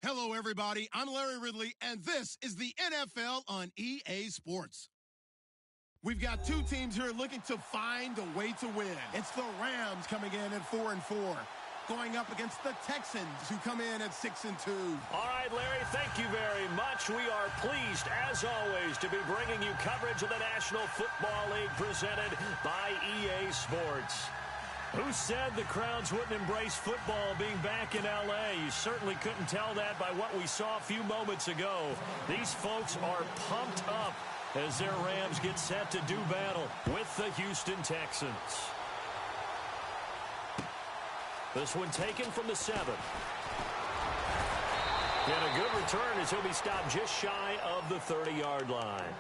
Hello, everybody. I'm Larry Ridley, and this is the NFL on EA Sports. We've got two teams here looking to find a way to win. It's the Rams coming in at 4-4, going up against the Texans, who come in at 6-2. All right, Larry, thank you very much. We are pleased, as always, to be bringing you coverage of the National Football League presented by EA Sports. Who said the crowds wouldn't embrace football being back in L.A.? You certainly couldn't tell that by what we saw a few moments ago. These folks are pumped up as their Rams get set to do battle with the Houston Texans. This one taken from the 7. And a good return as he'll be stopped just shy of the 30-yard line.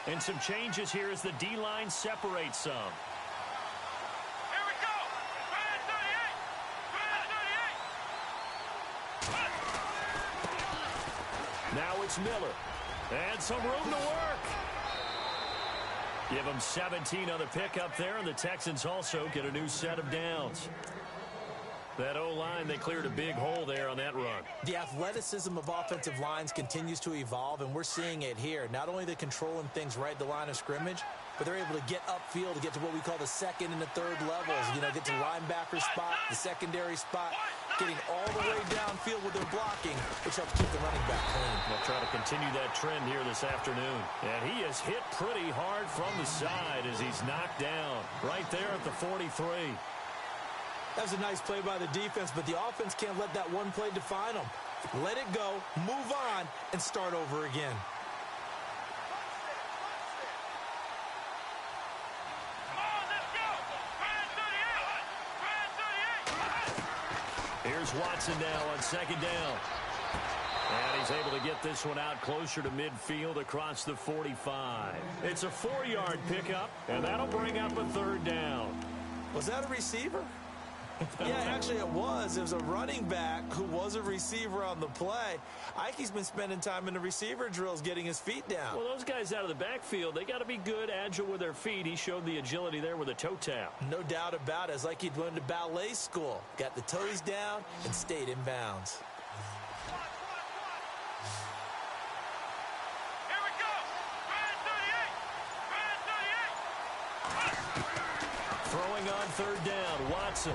And some changes here as the D-line separates some. Here we go! Brand 38! Now it's Miller. And some room to work. Give them 17 on the pickup there, and the Texans also get a new set of downs. That O-line, they cleared a big hole there on that run. The athleticism of offensive lines continues to evolve, and we're seeing it here. Not only they're controlling things right at the line of scrimmage, but they're able to get upfield to get to what we call the second and the third levels. You know, get to linebacker spot, the secondary spot, getting all the way downfield with their blocking, which helps keep the running back clean. They'll try to continue that trend here this afternoon. And he is hit pretty hard from the side as he's knocked down right there at the 43. That was a nice play by the defense, but the offense can't let that one play define them. Let it go, move on, and start over again. Come on, let's go! Brand 38! Here's Watson now on second down. And he's able to get this one out closer to midfield across the 45. It's a 4-yard pickup, and that'll bring up a third down. Was that a receiver? Yeah, actually it was. It was a running back who was a receiver on the play. Ike's been spending time in the receiver drills getting his feet down. Well, those guys out of the backfield, they got to be good, agile with their feet. He showed the agility there with a toe tap. No doubt about it. It's like he'd went to ballet school. Got the toes down and stayed in bounds. Here we go! Brand 38! Brand 38! Throwing on third down, Watson.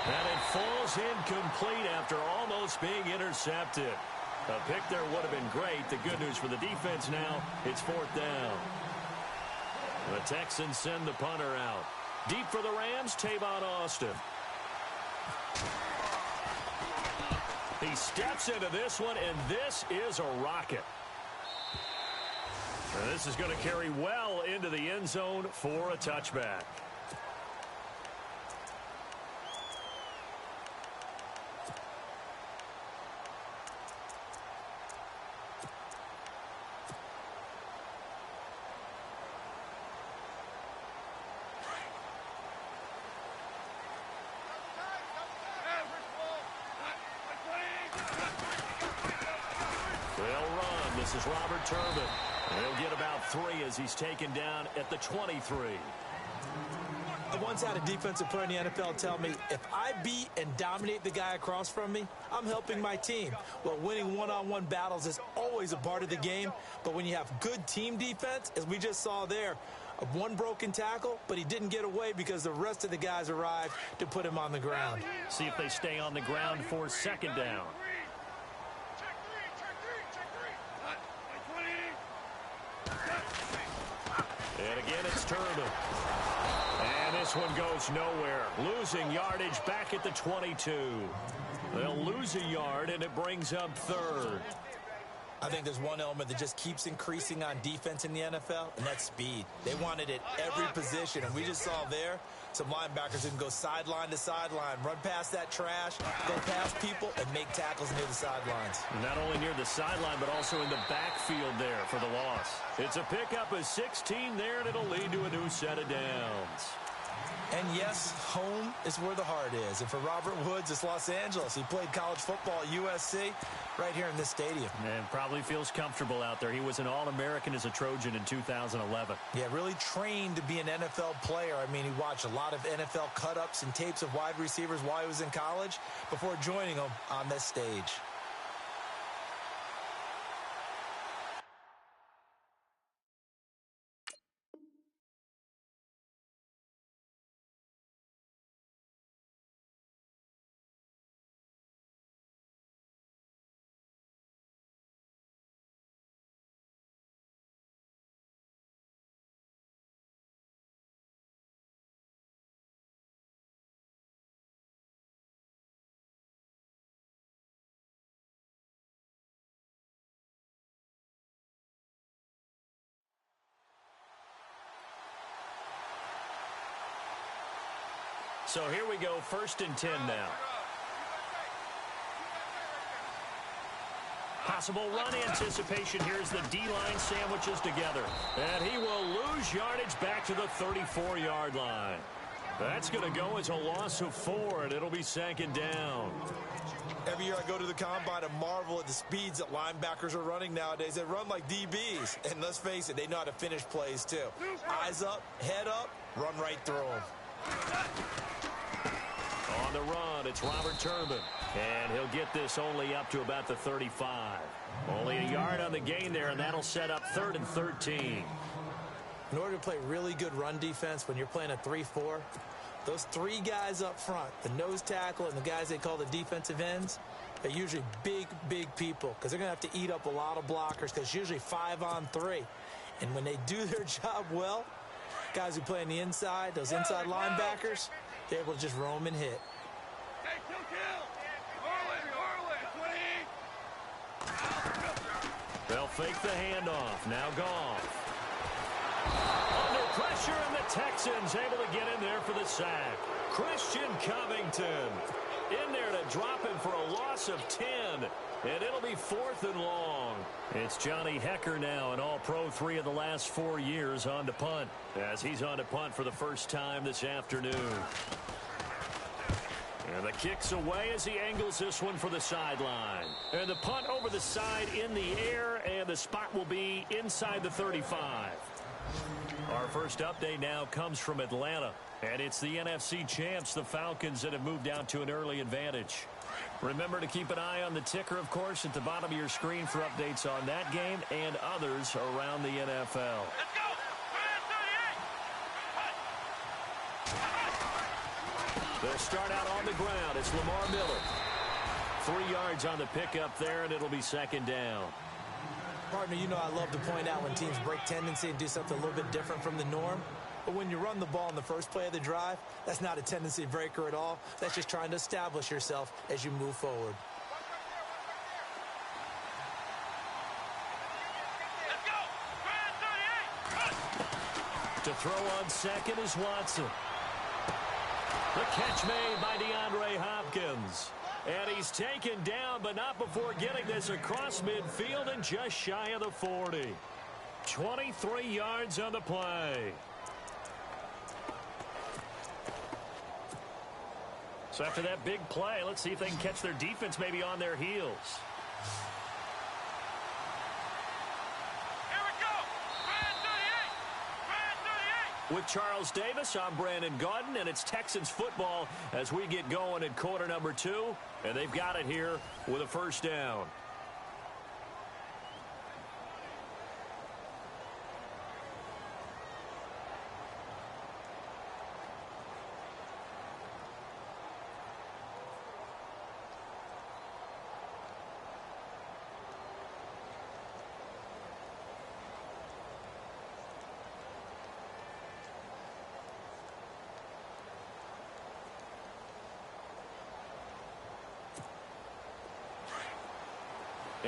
And it falls incomplete after almost being intercepted. A pick there would have been great. The good news for the defense now, it's fourth down. The Texans send the punter out. Deep for the Rams, Tavon Austin. He steps into this one, and this is a rocket. And this is going to carry well into the end zone for a touchback. This is Robert Turbin. He'll get about 3 as he's taken down at the 23. I once had a defensive player in the NFL tell me, if I beat and dominate the guy across from me, I'm helping my team. Well, winning one-on-one battles is always a part of the game, but when you have good team defense, as we just saw there, one broken tackle, but he didn't get away because the rest of the guys arrived to put him on the ground. See if they stay on the ground for second down. And again, it's Turbin. And this one goes nowhere. Losing yardage back at the 22. They'll lose a yard, and it brings up third. I think there's one element that just keeps increasing on defense in the NFL, and that's speed. They want it at every position, and we just saw there some linebackers who can go sideline to sideline, run past that trash, go past people, and make tackles near the sidelines. Not only near the sideline, but also in the backfield there for the loss. It's a pickup of 16 there, and it'll lead to a new set of downs. And yes, home is where the heart is. And for Robert Woods, it's Los Angeles. He played college football at USC right here in this stadium. And probably feels comfortable out there. He was an All-American as a Trojan in 2011. Yeah, really trained to be an NFL player. I mean, he watched a lot of NFL cut-ups and tapes of wide receivers while he was in college before joining them on this stage. So here we go, 1st and 10 now. Possible run anticipation. Here's the D-line sandwiches together. And he will lose yardage back to the 34-yard line. That's going to go as a loss of 4, and it'll be 2nd down. Every year I go to the combine and marvel at the speeds that linebackers are running nowadays. They run like DBs. And let's face it, they know how to finish plays too. Eyes up, head up, run right through them. On the run, it's Robert Turbin. And he'll get this only up to about the 35. Only a yard on the gain there, and that'll set up 3rd and 13. In order to play really good run defense when you're playing a 3-4, those 3 guys up front, the nose tackle and the guys they call the defensive ends, they're usually big, big people because they're going to have to eat up a lot of blockers because it's usually 5 on 3. And when they do their job well, guys who play on the inside, those inside linebackers, they're able to just roam and hit. They'll fake the handoff. Now Goff. Under pressure, and the Texans able to get in there for the sack. Christian Covington in there to drop him for a loss of 10. And it'll be 4th and long. It's Johnny Hecker now, an all-pro 3 of the last 4 years on to punt, as he's on to punt for the first time this afternoon. And the kick's away as he angles this one for the sideline. And the punt over the side in the air, and the spot will be inside the 35. Our first update now comes from Atlanta, and it's the NFC champs, the Falcons, that have moved down to an early advantage. Remember to keep an eye on the ticker, of course, at the bottom of your screen for updates on that game and others around the NFL. Let's go! They'll start out on the ground. It's Lamar Miller. 3 yards on the pickup there, and it'll be 2nd down. Partner, you know I love to point out when teams break tendency and do something a little bit different from the norm. But when you run the ball in the first play of the drive, that's not a tendency breaker at all. That's just trying to establish yourself as you move forward. Let's go! To throw on second is Watson. The catch made by DeAndre Hopkins. And he's taken down, but not before getting this across midfield and just shy of the 40. 23 yards on the play. So after that big play, let's see if they can catch their defense maybe on their heels. With Charles Davis, I'm Brandon Gaudin, and it's Texans football as we get going at quarter number 2. And they've got it here with a 1st down.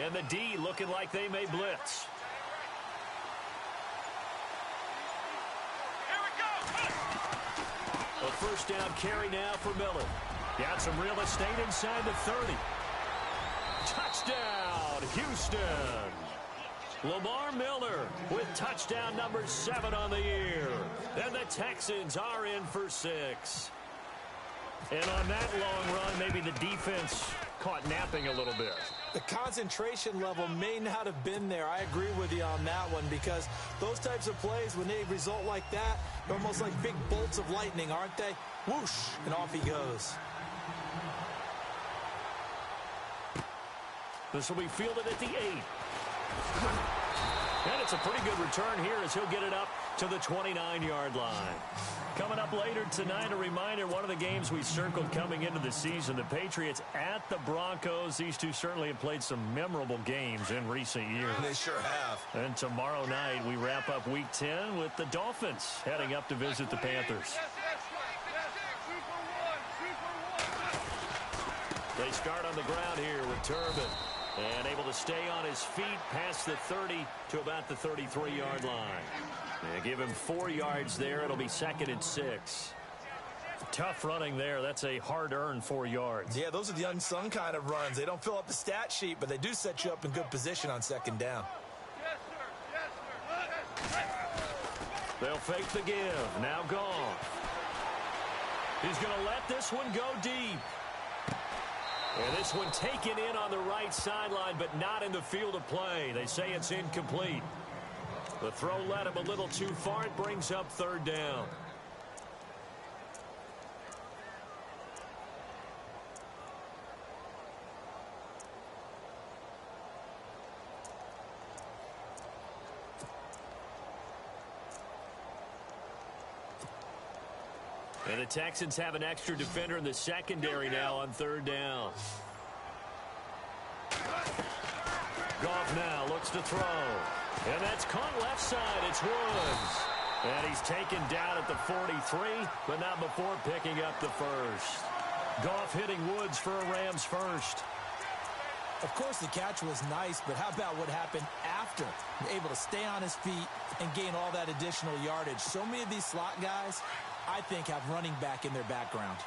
And the D looking like they may blitz. Here we go! A 1st down carry now for Miller. Got some real estate inside the 30. Touchdown, Houston. Lamar Miller with Touchdown number 7 on the year. And the Texans are in for 6. And on that long run, maybe the defense caught napping a little bit. The concentration level may not have been there. I agree with you on that one, because those types of plays, when they result like that, they're almost like big bolts of lightning, aren't they? Whoosh, and off he goes. This will be fielded at the 8. And it's a pretty good return here as he'll get it up to the 29-yard line. Coming up later tonight, a reminder, one of the games we circled coming into the season, the Patriots at the Broncos. These two certainly have played some memorable games in recent years. They sure have. And tomorrow night, we wrap up Week 10 with the Dolphins heading up to visit the Panthers. They start on the ground here with Turbin. And able to stay on his feet past the 30 to about the 33-yard line. And give him 4 yards there. It'll be 2nd and 6. Tough running there. That's a hard-earned 4 yards. Yeah, those are the unsung kind of runs. They don't fill up the stat sheet, but they do set you up in good position on 2nd down. Yes, sir. Yes, sir. They'll fake the give. Now gone. He's going to let this one go deep. And this one taken in on the right sideline, but not in the field of play. They say it's incomplete. The throw led him a little too far. It brings up 3rd down. And the Texans have an extra defender in the secondary now on 3rd down. Goff now looks to throw. And that's caught left side. It's Woods. And he's taken down at the 43, but not before picking up the first. Goff hitting Woods for a Rams first. Of course, the catch was nice, but how about what happened after? Able to stay on his feet and gain all that additional yardage. So many of these slot guys, I think, have running back in their background.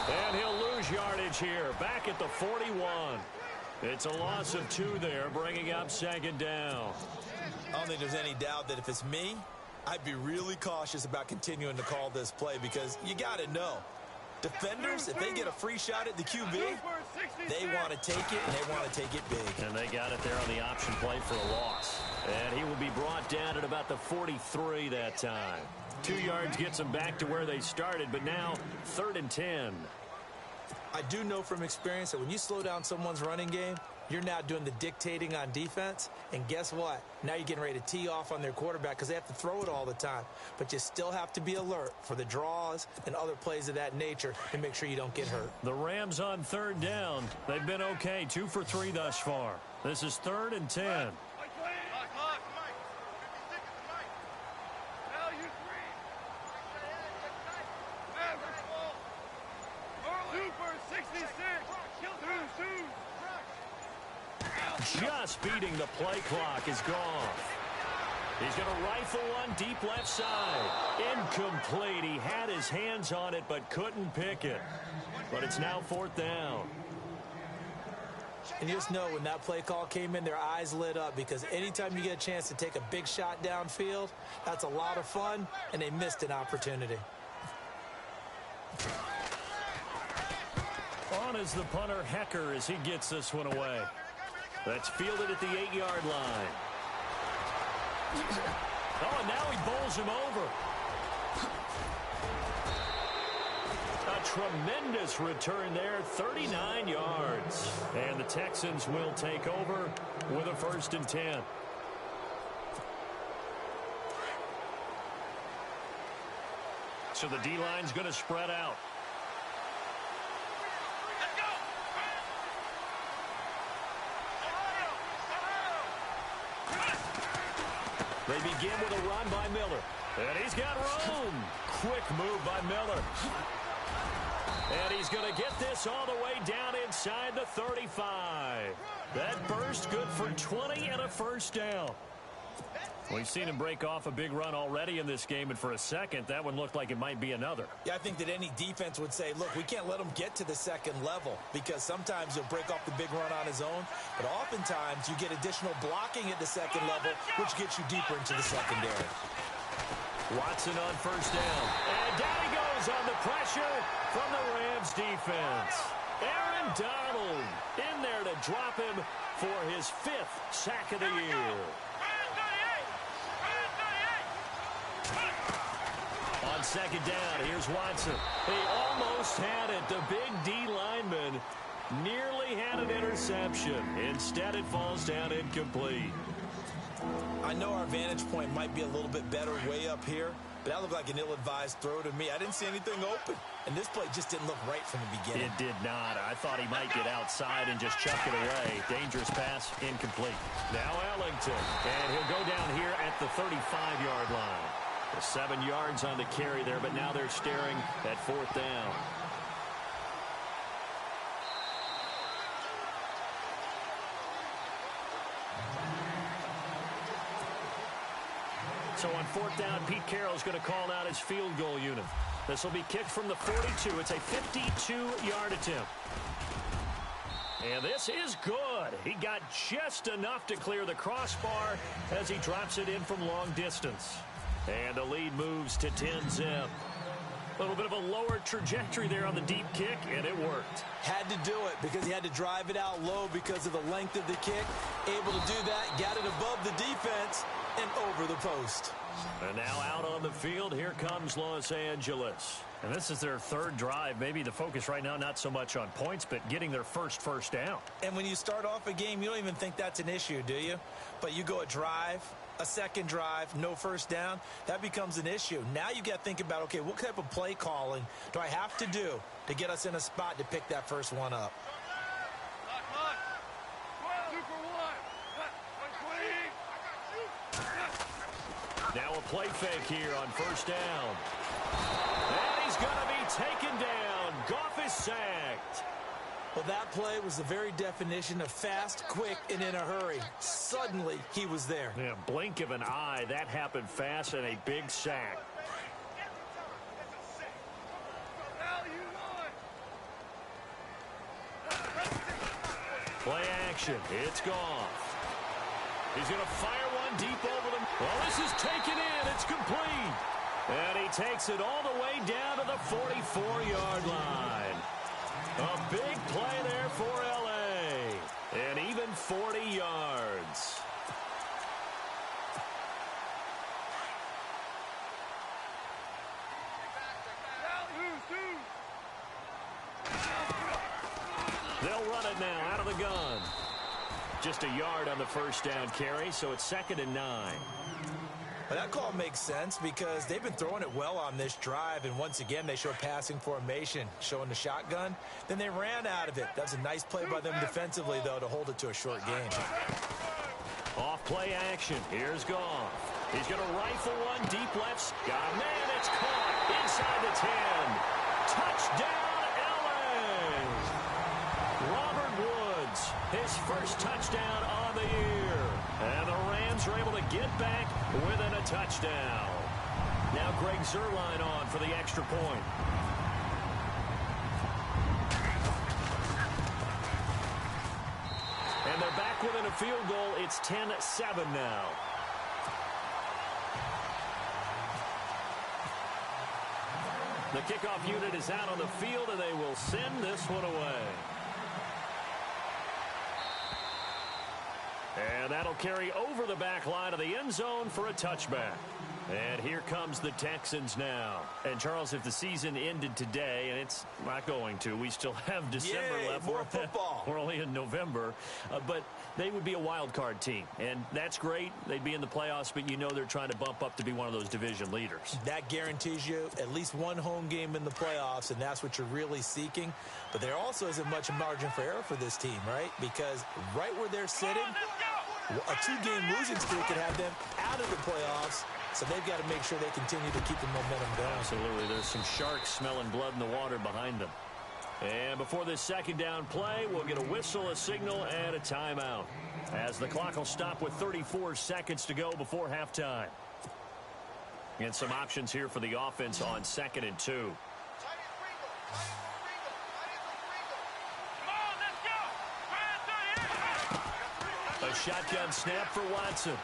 And he'll lose yardage here, back at the 41. It's a loss of 2 there, bringing up 2nd down. I don't think there's any doubt that if it's me, I'd be really cautious about continuing to call this play, because you got to know, defenders, if they get a free shot at the QB, they want to take it, and they want to take it big. And they got it there on the option play for a loss. And he will be brought down at about the 43 that time. 2 yards gets them back to where they started, but now 3rd and 10. I do know from experience that when you slow down someone's running game, you're now doing the dictating on defense. And guess what? Now you're getting ready to tee off on their quarterback because they have to throw it all the time. But you still have to be alert for the draws and other plays of that nature to make sure you don't get hurt. The Rams on 3rd down. They've been okay, 2 for 3 thus far. This is 3rd and 10. Just beating the play clock is gone. He's going to rifle one deep left side. Incomplete. He had his hands on it but couldn't pick it. But it's now 4th down. And you just know when that play call came in, their eyes lit up, because anytime you get a chance to take a big shot downfield, that's a lot of fun, and they missed an opportunity. On is the punter, Hecker, as he gets this one away. That's fielded at the 8-yard line. Oh, and now he bowls him over. A tremendous return there, 39 yards. And the Texans will take over with a 1st and 10. So the D-line's going to spread out. They begin with a run by Miller. And he's got room. Quick move by Miller. And he's going to get this all the way down inside the 35. That burst good for 20 and a 1st down. We've seen him break off a big run already in this game, and for a second, that one looked like it might be another. Yeah, I think that any defense would say, look, we can't let him get to the second level because sometimes he'll break off the big run on his own, but oftentimes you get additional blocking at the second level, which gets you deeper into the secondary. Watson on first down, and down he goes on the pressure from the Rams defense. Aaron Donald in there to drop him for his 5th sack of the year. On second down, here's Watson. He almost had it. The big D lineman nearly had an interception. Instead, it falls down incomplete. I know our vantage point might be a little bit better way up here, but that looked like an ill-advised throw to me. I didn't see anything open, and this play just didn't look right from the beginning. It did not. I thought he might get outside and just chuck it away. Dangerous pass, incomplete. Now Ellington, and he'll go down here at the 35-yard line. 7 yards on the carry there, but now they're staring at 4th down. So on 4th down, Pete Carroll's going to call out his field goal unit. This will be kicked from the 42. It's a 52-yard attempt. And this is good. He got just enough to clear the crossbar as he drops it in from long distance. And the lead moves to 10-zip. A little bit of a lower trajectory there on the deep kick, and it worked. Had to do it because he had to drive it out low because of the length of the kick. Able to do that, got it above the defense and over the post. And now out on the field, here comes Los Angeles. And this is their 3rd drive. Maybe the focus right now not so much on points, but getting their first down. And when you start off a game, you don't even think that's an issue, do you? But you go a drive, a second drive, no first down, that becomes an issue. Now you got to think about, okay, what type of play calling do I have to do to get us in a spot to pick that first one up? Now a play fake here on first down. And he's going to be taken down. Goff is sacked. Well, that play was the very definition of fast, quick, and in a hurry. Suddenly, he was there. Yeah, blink of an eye. That happened fast and a big sack. Play action. It's Goff. He's going to fire one deep over them. Well, this is taken in. It's complete. And he takes it all the way down to the 44-yard line. A big play there for L.A. And even 40 yards. They'll run it now out of the gun. Just a yard on the first down carry, so it's 2nd and 9. Well, that call makes sense because they've been throwing it well on this drive, and once again, they show passing formation, showing the shotgun. Then they ran out of it. That's a nice play by them defensively, though, to hold it to a short gain. Off play action. Here's Goff. He's going to rifle one deep left. Got a man. It's caught inside the 10. Touchdown, L.A. Robert Woods, his first touchdown on the year. And the Rams are able to get back within a touchdown. Now Greg Zuerlein on for the extra point. And they're back within a field goal. It's 10-7 now. The kickoff unit is out on the field, and they will send this one away. And that'll carry over the back line of the end zone for a touchback. And here comes the Texans now. And, Charles, if the season ended today, and it's not going to, we still have December left. More football. We're only in November. But they would be a wild card team. And that's great. They'd be in the playoffs, but you know they're trying to bump up to be one of those division leaders. That guarantees you at least one home game in the playoffs, and that's what you're really seeking. But there also isn't much margin for error for this team, right? Because right where they're sitting, a 2-game losing streak could have them out of the playoffs. So they've got to make sure they continue to keep the momentum going. Absolutely. There's some sharks smelling blood in the water behind them. And before this second down play, we'll get a whistle, a signal, and a timeout, as the clock will stop with 34 seconds to go before halftime. And some options here for the offense on 2nd and 2. A shotgun snap for Watson.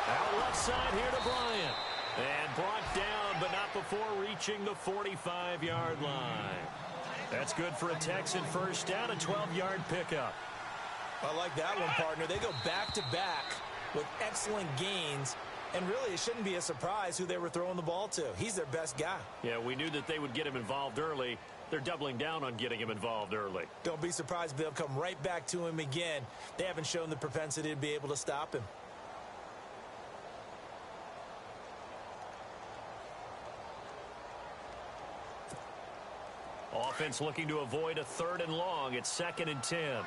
Out left side here to Bryant. And brought down, but not before reaching the 45-yard line. That's good for a Texan first down, a 12-yard pickup. I like that one, partner. They go back-to-back with excellent gains. And really, it shouldn't be a surprise who they were throwing the ball to. He's their best guy. Yeah, we knew that they would get him involved early. They're doubling down on getting him involved early. Don't be surprised if they'll come right back to him again. They haven't shown the propensity to be able to stop him. Offense looking to avoid a 3rd and long. It's 2nd and 10.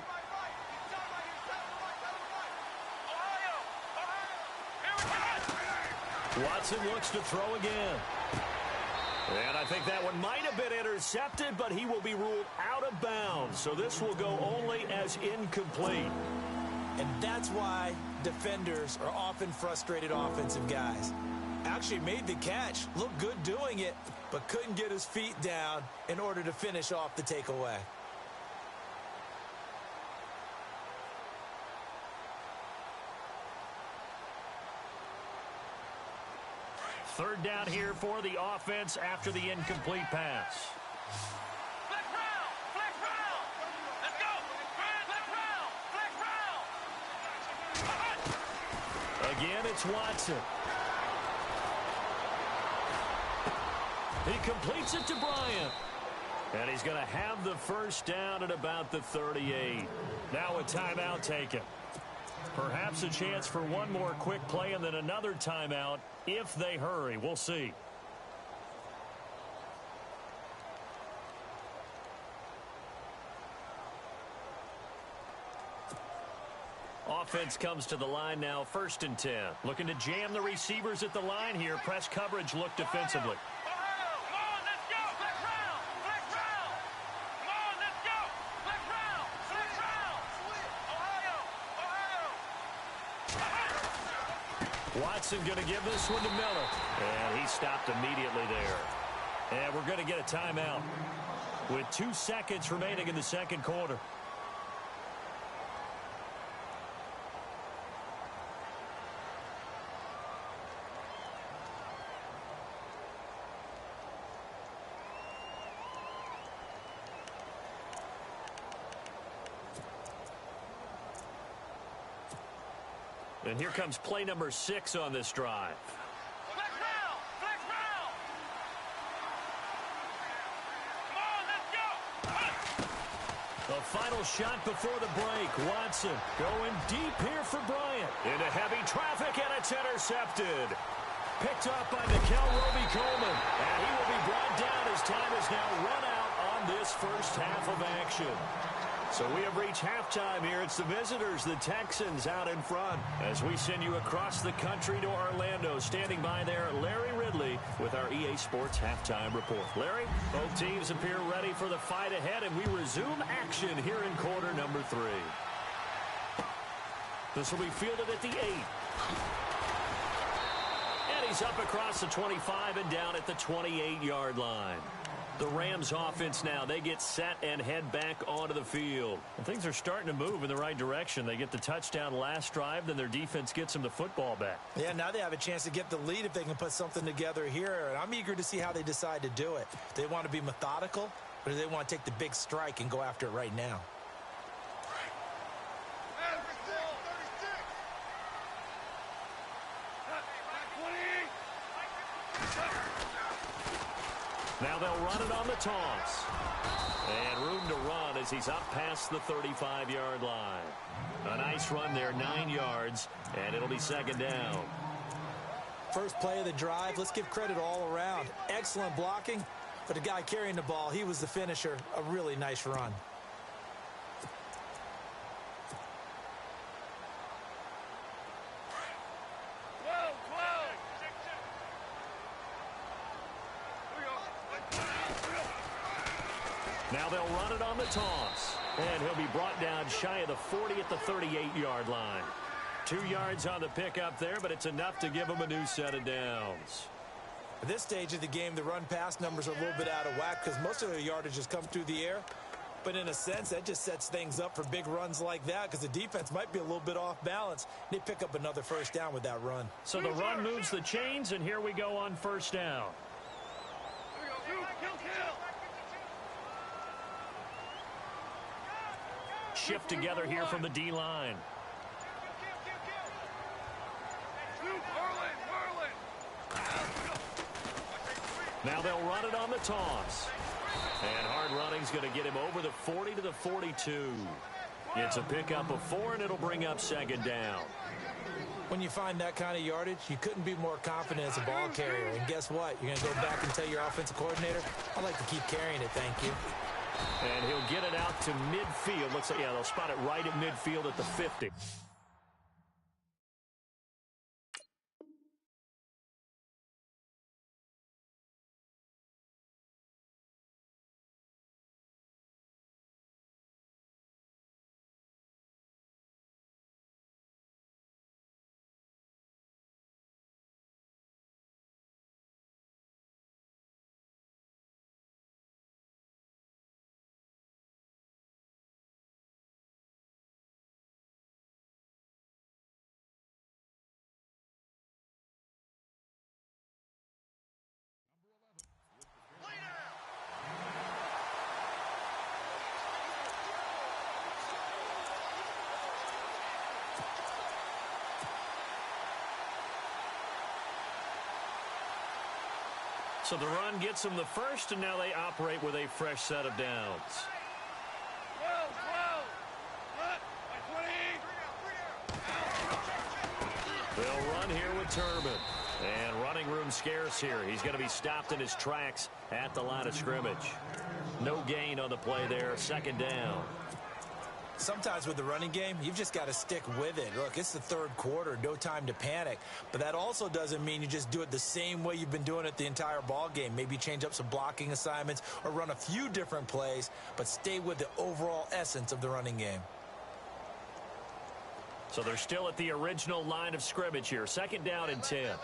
Watson looks to throw again. And I think that one might have been intercepted, but he will be ruled out of bounds. So this will go only as incomplete. And that's why defenders are often frustrated offensive guys. Actually made the catch, looked good doing it, but couldn't get his feet down in order to finish off the takeaway. Third down here for the offense after the incomplete pass. Flex round! Flex round! Let's go! Flex round! Flex round! Again, it's Watson. He completes it to Bryant. And he's going to have the first down at about the 38. Now a timeout taken. Perhaps a chance for one more quick play and then another timeout if they hurry. We'll see. Offense comes to the line now, 1st and 10. Looking to jam the receivers at the line here. Press coverage look defensively. Watson going to give this one to Miller. And he stopped immediately there. And we're going to get a timeout with 2 seconds remaining in the second quarter. And here comes play number 6 on this drive. Flex round! Flex round! Come on, let's go! The final shot before the break. Watson going deep here for Bryant. Into heavy traffic, and it's intercepted. Picked up by Nickel Roby-Coleman. And he will be brought down as time is now run out on this first half of action. So we have reached halftime here. It's the visitors, the Texans, out in front. As we send you across the country to Orlando, standing by there, Larry Ridley with our EA Sports Halftime Report. Larry, both teams appear ready for the fight ahead, and we resume action here in quarter number 3. This will be fielded at the 8. And he's up across the 25 and down at the 28-yard line. The Rams offense now, they get set and head back onto the field. And things are starting to move in the right direction. They get the touchdown last drive, then their defense gets them the football back. Yeah, now they have a chance to get the lead if they can put something together here. And I'm eager to see how they decide to do it. Do they want to be methodical, or do they want to take the big strike and go after it right now? Now they'll run it on the toss. And room to run as he's up past the 35-yard line. A nice run there, 9 yards, and it'll be second down. First play of the drive, let's give credit all around. Excellent blocking, but the guy carrying the ball, he was the finisher. A really nice run. Now they'll run it on the toss. And he'll be brought down shy of the 40 at the 38-yard line. 2 yards on the pickup there, but it's enough to give him a new set of downs. At this stage of the game, the run-pass numbers are a little bit out of whack because most of their yardage has come through the air. But in a sense, that just sets things up for big runs like that because the defense might be a little bit off balance. They pick up another first down with that run. So the run moves the chains, and here we go on first down. Shift together here from the D-line. Now they'll run it on the toss. And hard running's going to get him over the 40 to the 42. It's a pickup of 4, and it'll bring up second down. When you find that kind of yardage, you couldn't be more confident as a ball carrier. And guess what? You're going to go back and tell your offensive coordinator, I'd like to keep carrying it, thank you. And he'll get it out to midfield. Looks like, yeah, they'll spot it right at midfield at the 50. So the run gets them the first, and now they operate with a fresh set of downs. They'll run here with Turbin. And running room scarce here. He's going to be stopped in his tracks at the line of scrimmage. No gain on the play there. Second down. Sometimes with the running game, you've just got to stick with it. Look, it's the third quarter, no time to panic. But that also doesn't mean you just do it the same way you've been doing it the entire ball game. Maybe change up some blocking assignments or run a few different plays, but stay with the overall essence of the running game. So they're still at the original line of scrimmage here. Second down and 10.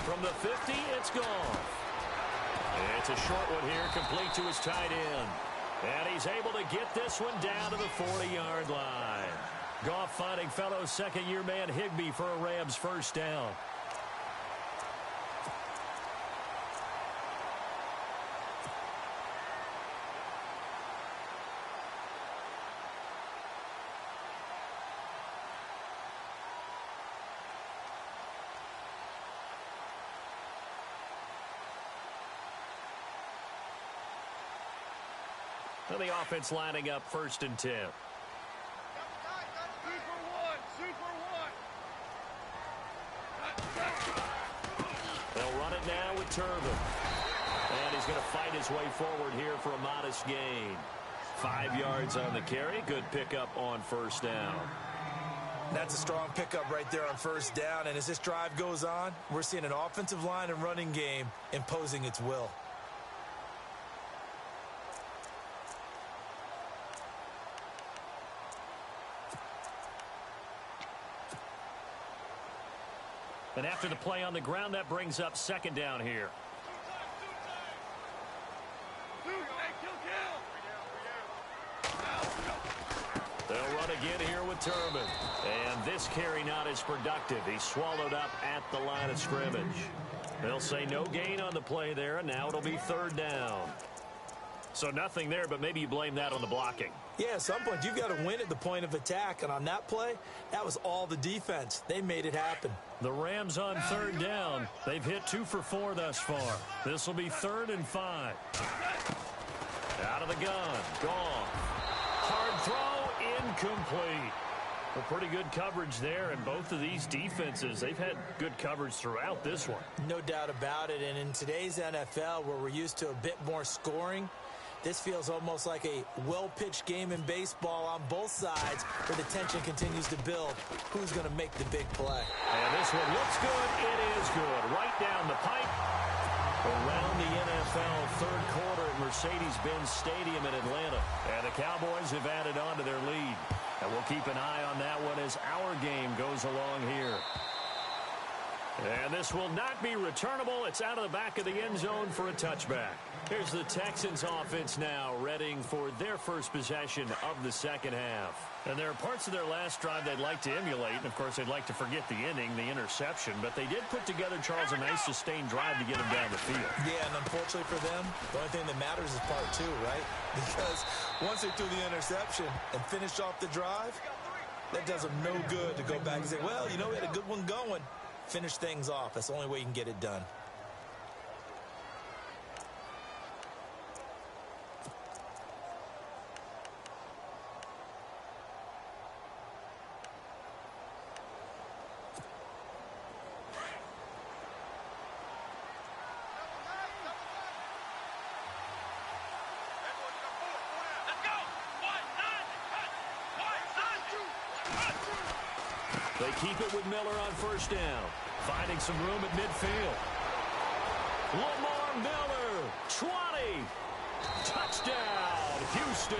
From the 50, it's gone. It's a short one here, complete to his tight end. And he's able to get this one down to the 40-yard line. Goff finding fellow second-year man Higbee for a Rams first down. And the offense lining up first and 10. They'll run it now with Turbin. And he's going to fight his way forward here for a modest gain. 5 yards on the carry. Good pickup on first down. That's a strong pickup right there on first down. And as this drive goes on, we're seeing an offensive line and running game imposing its will. And after the play on the ground, that brings up second down here. They'll run again here with Turbin. And this carry not as productive. He's swallowed up at the line of scrimmage. They'll say no gain on the play there, and now it'll be third down. So nothing there, but maybe you blame that on the blocking. Yeah, at some point, you've got to win at the point of attack. And on that play, that was all the defense. They made it happen. The Rams on third down. They've hit 2 for 4 thus far. This will be 3rd and 5. Out of the gun. Gone. Hard throw. Incomplete. Well, pretty good coverage there. And both of these defenses, they've had good coverage throughout this one. No doubt about it. And in today's NFL, where we're used to a bit more scoring, This feels almost like a well-pitched game in baseball on both sides where the tension continues to build. Who's going to make the big play? And this one looks good. It is good. Right down the pipe. Around the NFL third quarter at Mercedes-Benz Stadium in Atlanta. And the Cowboys have added on to their lead. And we'll keep an eye on that one as our game goes along here. And this will not be returnable. It's out of the back of the end zone for a touchback. Here's the Texans offense now, readying for their first possession of the second half. And there are parts of their last drive they'd like to emulate. And, of course, they'd like to forget the inning, the interception. But they did put together, Charles, a nice sustained drive to get them down the field. Yeah, and unfortunately for them, the only thing that matters is part two, right? Because once they threw the interception and finished off the drive, that does them no good to go back and say, well, you know, we had a good one going. Finish things off. That's the only way you can get it done. They keep it with Miller on first down. Finding some room at midfield. Lamar Miller, 20. Touchdown, Houston.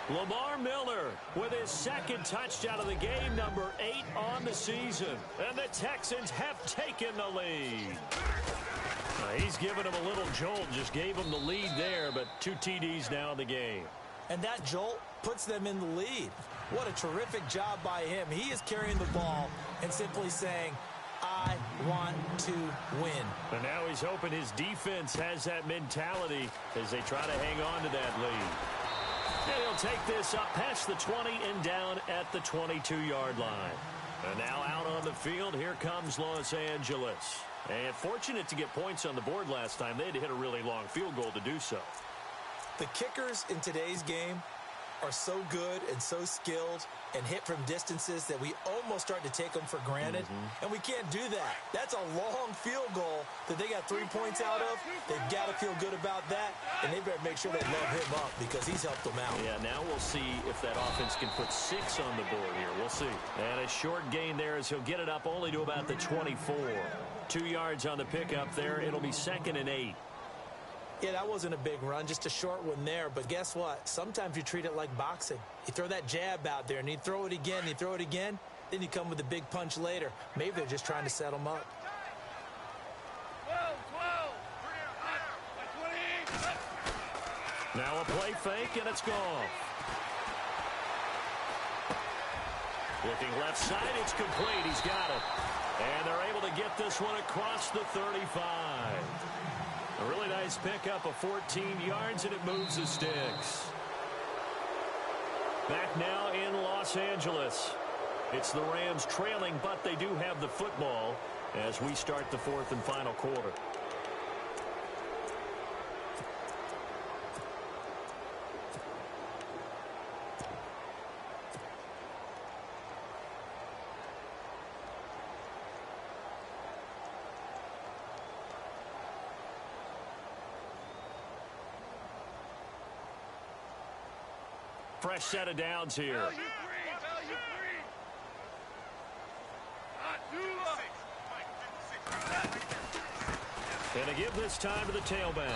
Lamar Miller with his second touchdown of the game, number 8 on the season. And the Texans have taken the lead. He's given him a little jolt, just gave him the lead there, but 2 TDs now in the game. And that jolt puts them in the lead. What a terrific job by him. He is carrying the ball and simply saying, I want to win. And now he's hoping his defense has that mentality as they try to hang on to that lead. And he'll take this up past the 20 and down at the 22-yard line. And now out on the field, here comes Los Angeles. And fortunate to get points on the board last time. They had to hit a really long field goal to do so. The kickers in today's game are so good and so skilled and hit from distances that we almost start to take them for granted. And we can't do that. That's a long field goal that they got 3 points out of. They've got to feel good about that, and they better make sure they love him up because he's helped them out. Yeah, now we'll see if that offense can put 6 on the board here. We'll see. And a short gain there as he'll get it up only to about the 24. 2 yards on the pickup there. It'll be 2nd and 8. Yeah, that wasn't a big run, just a short one there. But guess what? Sometimes you treat it like boxing. You throw that jab out there, and you throw it again, and you throw it again. Then you come with a big punch later. Maybe they're just trying to set them up. 12. Now a play fake, and it's gone. Looking left side, it's complete. He's got it. And they're able to get this one across the 35. A really nice pickup of 14 yards, and it moves the sticks. Back now in Los Angeles. It's the Rams trailing, but they do have the football as we start the 4th and final quarter. Fresh set of downs here. And to give this time to the tailback.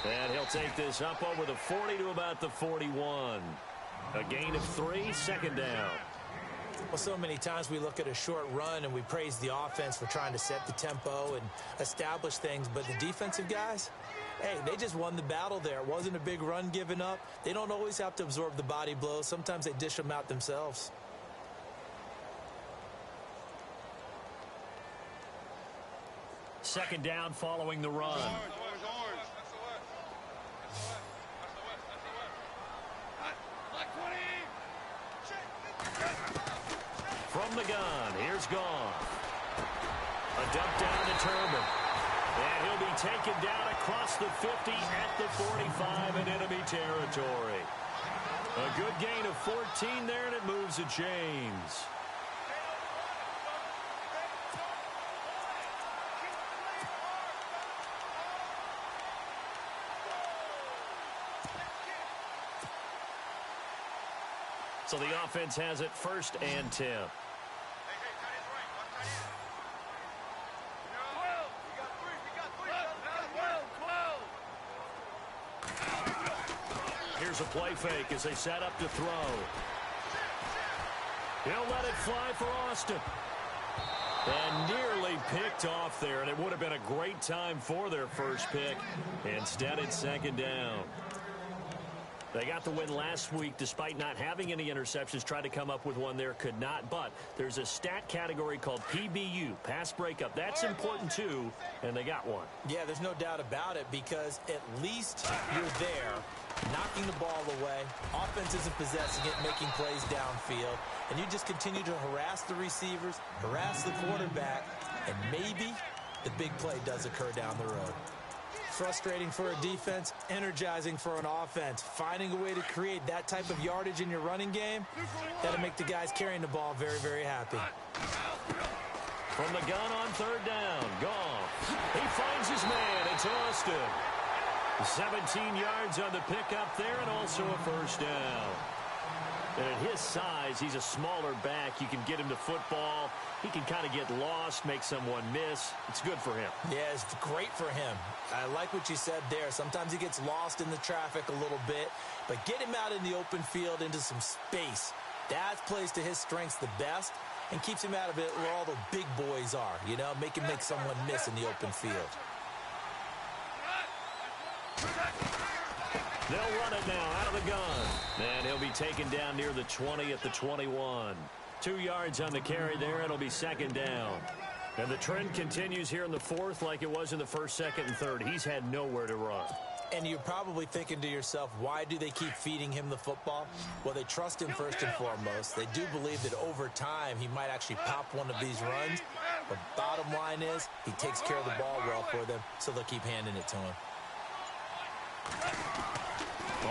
And he'll take this up over the 40 to about the 41. A gain of 3, 2nd down. Well, so many times we look at a short run and we praise the offense for trying to set the tempo and establish things. But the defensive guys, hey, they just won the battle there. It wasn't a big run given up. They don't always have to absorb the body blows. Sometimes they dish them out themselves. Second down following the run. From the gun, here's Goff. A dump down to Turner. And he'll be taken down across the 50 at the 45 in enemy territory. A good gain of 14 there, and it moves the chains. So the offense has it 1st and 10. Here's a play fake as they set up to throw. He'll let it fly for Austin. And nearly picked off there, and it would have been a great time for their first pick. Instead, it's 2nd down. They got the win last week despite not having any interceptions. Tried to come up with one there, could not. But there's a stat category called PBU, pass breakup. That's important too, and they got one. Yeah, there's no doubt about it, because at least you're there, knocking the ball away. Offense isn't possessing it, making plays downfield. And you just continue to harass the receivers, harass the quarterback, and maybe the big play does occur down the road. Frustrating for a defense, energizing for an offense. Finding a way to create that type of yardage in your running game, that'll make the guys carrying the ball very, very happy. From the gun on 3rd down, Goff. He finds his man. It's Austin. 17 yards on the pickup there, and also a 1st down. And at his size, he's a smaller back. You can get him to football. He can kind of get lost, make someone miss. It's good for him. Yeah, it's great for him. I like what you said there. Sometimes he gets lost in the traffic a little bit, but get him out in the open field into some space. That plays to his strengths the best and keeps him out of it where all the big boys are, you know, make him make someone miss in the open field. They'll run it now out of the gun. And he'll be taken down near the 20 at the 21. 2 yards on the carry there. It'll be 2nd down. And the trend continues here in the 4th like it was in the 1st, 2nd, and 3rd. He's had nowhere to run. And you're probably thinking to yourself, why do they keep feeding him the football? Well, they trust him first and foremost. They do believe that over time he might actually pop one of these runs. But bottom line is he takes care of the ball well for them, so they'll keep handing it to him.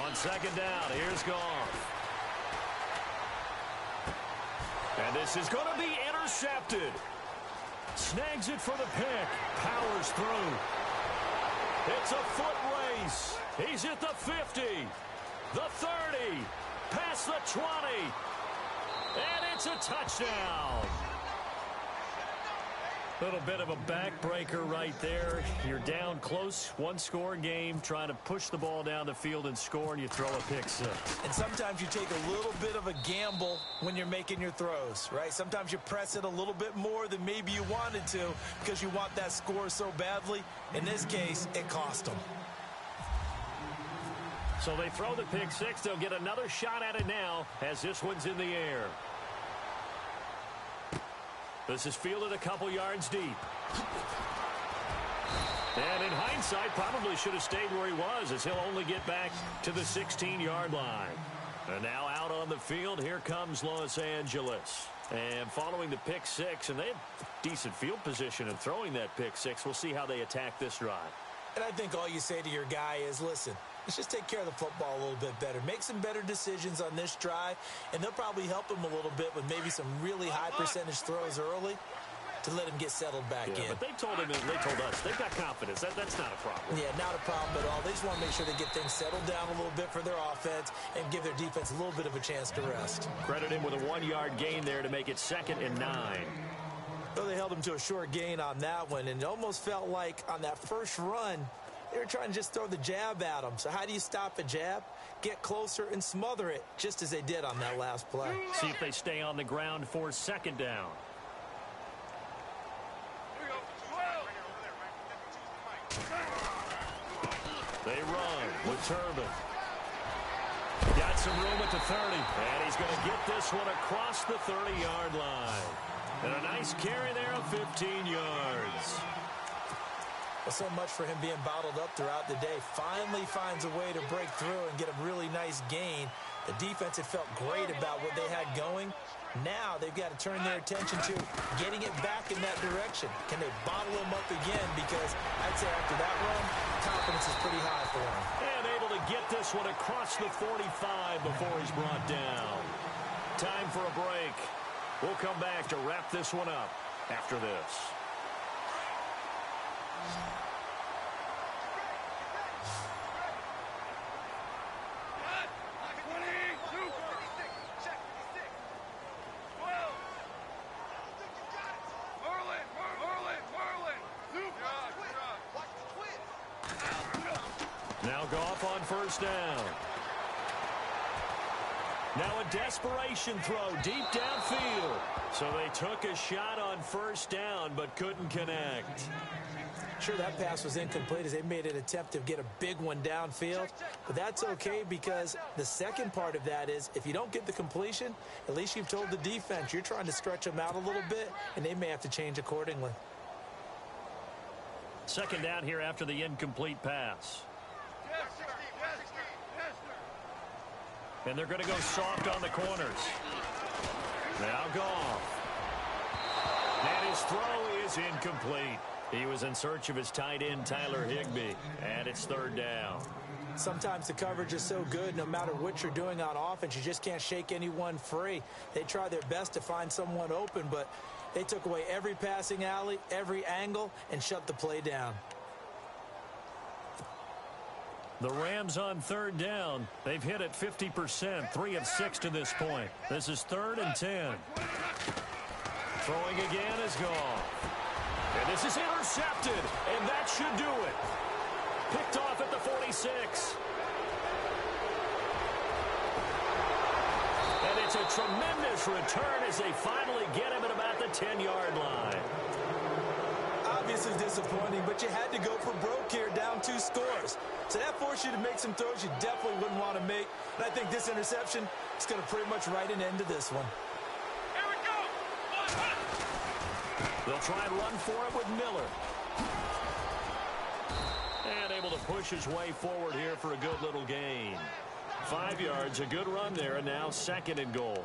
On 2nd down, here's Goff. And this is going to be intercepted. Snags it for the pick. Powers through. It's a foot race. He's at the 50, the 30, past the 20, and it's a touchdown. Little bit of a backbreaker right there. You're down close, 1-score game, trying to push the ball down the field and score, and you throw a pick 6. And sometimes you take a little bit of a gamble when you're making your throws, right? Sometimes you press it a little bit more than maybe you wanted to because you want that score so badly. In this case, it cost them. So they throw the pick 6. They'll get another shot at it now as this one's in the air. This is fielded a couple yards deep. And in hindsight, probably should have stayed where he was, as he'll only get back to the 16-yard line. And now out on the field, here comes Los Angeles. And following the pick 6, and they had decent field position in throwing that pick 6. We'll see how they attack this drive. And I think all you say to your guy is, listen, let's just take care of the football a little bit better. Make some better decisions on this drive, and they'll probably help him a little bit with maybe some really high percentage throws early to let him get settled back in. But they told him, and they told us, they've got confidence. That's not a problem. Yeah, not a problem at all. They just want to make sure they get things settled down a little bit for their offense and give their defense a little bit of a chance to rest. Credit him with a 1-yard gain there to make it 2nd and 9. So they held him to a short gain on that one, and it almost felt like on that first run, they were trying to just throw the jab at him. So how do you stop a jab? Get closer and smother it, just as they did on that last play. See if they stay on the ground for 2nd down. They run with Turbin. Got some room at the 30, and he's going to get this one across the 30-yard line. And a nice carry there of 15 yards. Well, so much for him being bottled up throughout the day. Finally finds a way to break through and get a really nice gain. The defense had felt great about what they had going. Now they've got to turn their attention to getting it back in that direction. Can they bottle him up again? Because I'd say after that run, confidence is pretty high for him. And able to get this one across the 45 before he's brought down. Time for a break. We'll come back to wrap this one up after this. Now Goff on first down. Now a desperation throw deep downfield. So they took a shot on first down but couldn't connect. Sure, that pass was incomplete as they made an attempt to get a big one downfield. But that's okay because the second part of that is if you don't get the completion, at least you've told the defense you're trying to stretch them out a little bit, and they may have to change accordingly. Second down here after the incomplete pass. And they're going to go soft on the corners. Now Goff. And his throw is incomplete. He was in search of his tight end, Tyler Higbee, and it's third down. Sometimes the coverage is so good, no matter what you're doing on offense, you just can't shake anyone free. They try their best to find someone open, but they took away every passing alley, every angle, and shut the play down. The Rams on third down. They've hit it 50%, 3 of 6 to this point. This is 3rd and 10. Throwing again is Goff. And this is intercepted, and that should do it. Picked off at the 46. And it's a tremendous return as they finally get him at about the 10-yard line. Obviously disappointing, but you had to go for broke here, down 2 scores. So that forced you to make some throws you definitely wouldn't want to make. And I think this interception is going to pretty much write an end to this one. They'll try and run for it with Miller. And able to push his way forward here for a good little gain. 5 yards, a good run there, and now 2nd and goal.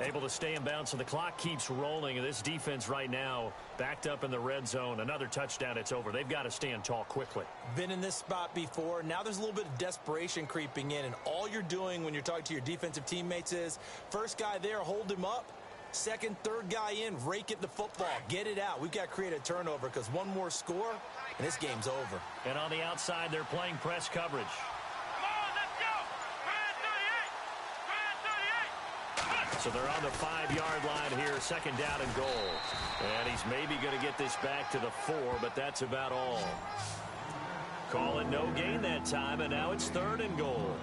Able to stay in bounds, so the clock keeps rolling, and this defense right now backed up in the red zone. Another touchdown, it's over. They've got to stand tall quickly. Been in this spot before. Now there's a little bit of desperation creeping in, and all you're doing when you're talking to your defensive teammates is, first guy there, hold him up. Second, third guy in, rake at the football. Get it out. We've got to create a turnover because one more score, and this game's over. And on the outside, they're playing press coverage. Come on, let's go! Try 38! So they're on the 5-yard line here, 2nd down and goal. And he's maybe going to get this back to the 4, but that's about all. Call it no gain that time, and now it's 3rd and goal.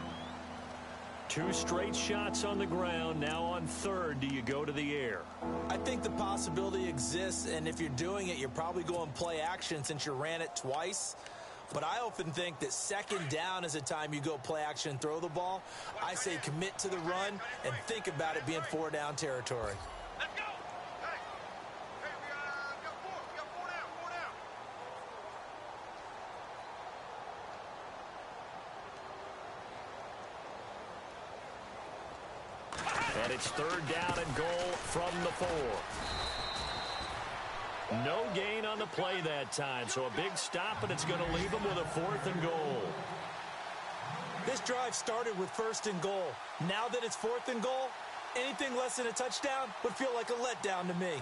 2 straight shots on the ground. Now on 3rd, do you go to the air? I think the possibility exists, and if you're doing it, you're probably going play action since you ran it twice. But I often think that 2nd down is the time you go play action and throw the ball. I say commit to the run and think about it being 4-down territory. Let's go! Hey, we got 4. We got 4 down, 4 down. And it's 3rd down and goal from the 4. No gain on the play that time, so a big stop, and it's going to leave them with a 4th and goal. This drive started with 1st and goal. Now that it's 4th and goal, anything less than a touchdown would feel like a letdown to me.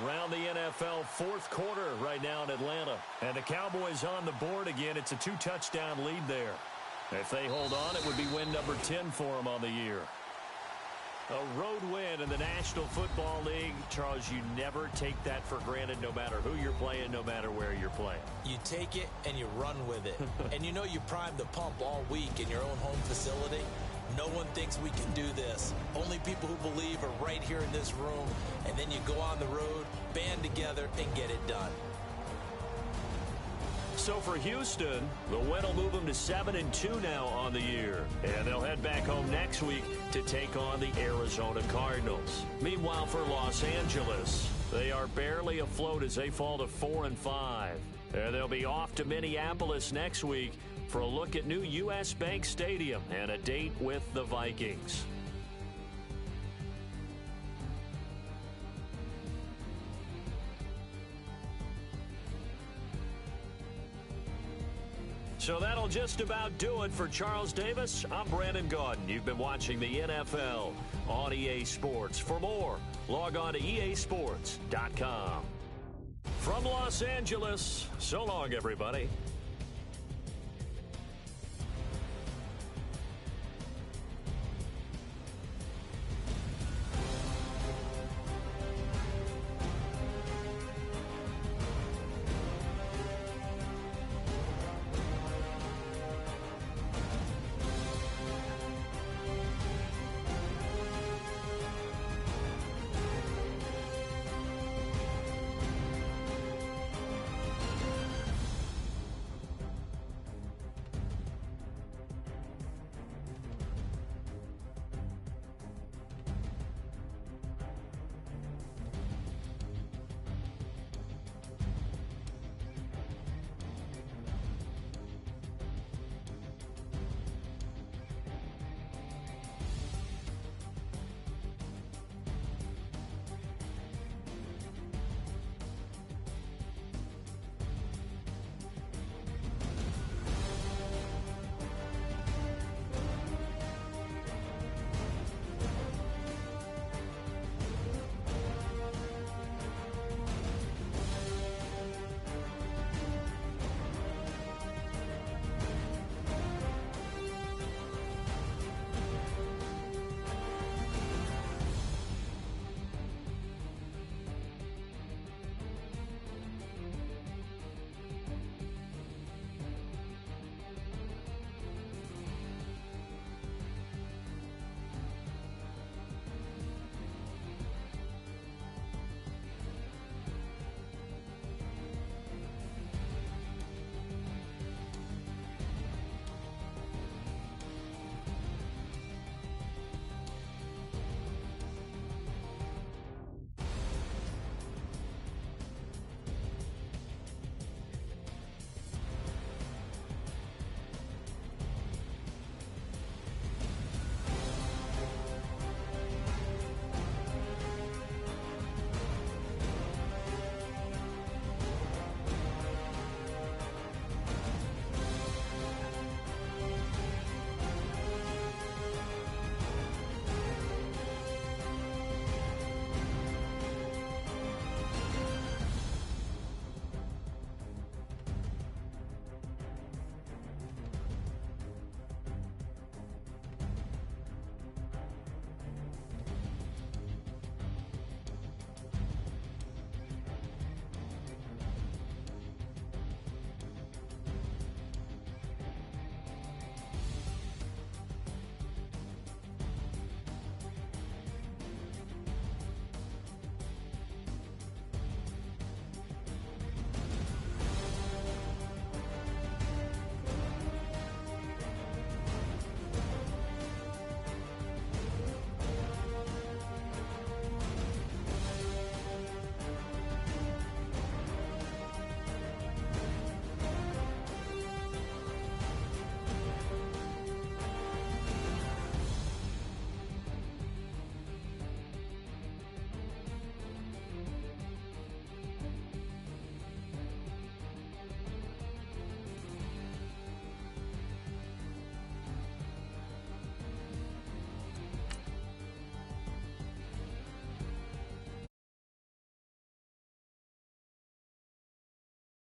Around the NFL, 4th quarter right now in Atlanta. And the Cowboys on the board again. It's a 2-touchdown lead there. If they hold on, it would be win number 10 for them on the year. A road win in the National Football League. Charles, you never take that for granted no matter who you're playing, no matter where you're playing. You take it and you run with it. And you know you primed the pump all week in your own home facility. No one thinks we can do this. Only people who believe are right here in this room. And then you go on the road, band together, and get it done. So for Houston, the win will move them to 7-2 now on the year. And they'll head back home next week to take on the Arizona Cardinals. Meanwhile, for Los Angeles, they are barely afloat as they fall to 4-5. And they'll be off to Minneapolis next week for a look at new U.S. Bank Stadium and a date with the Vikings. So that'll just about do it for Charles Davis. I'm Brandon Gaudin. You've been watching the NFL on EA Sports. For more, log on to easports.com. From Los Angeles, so long, everybody.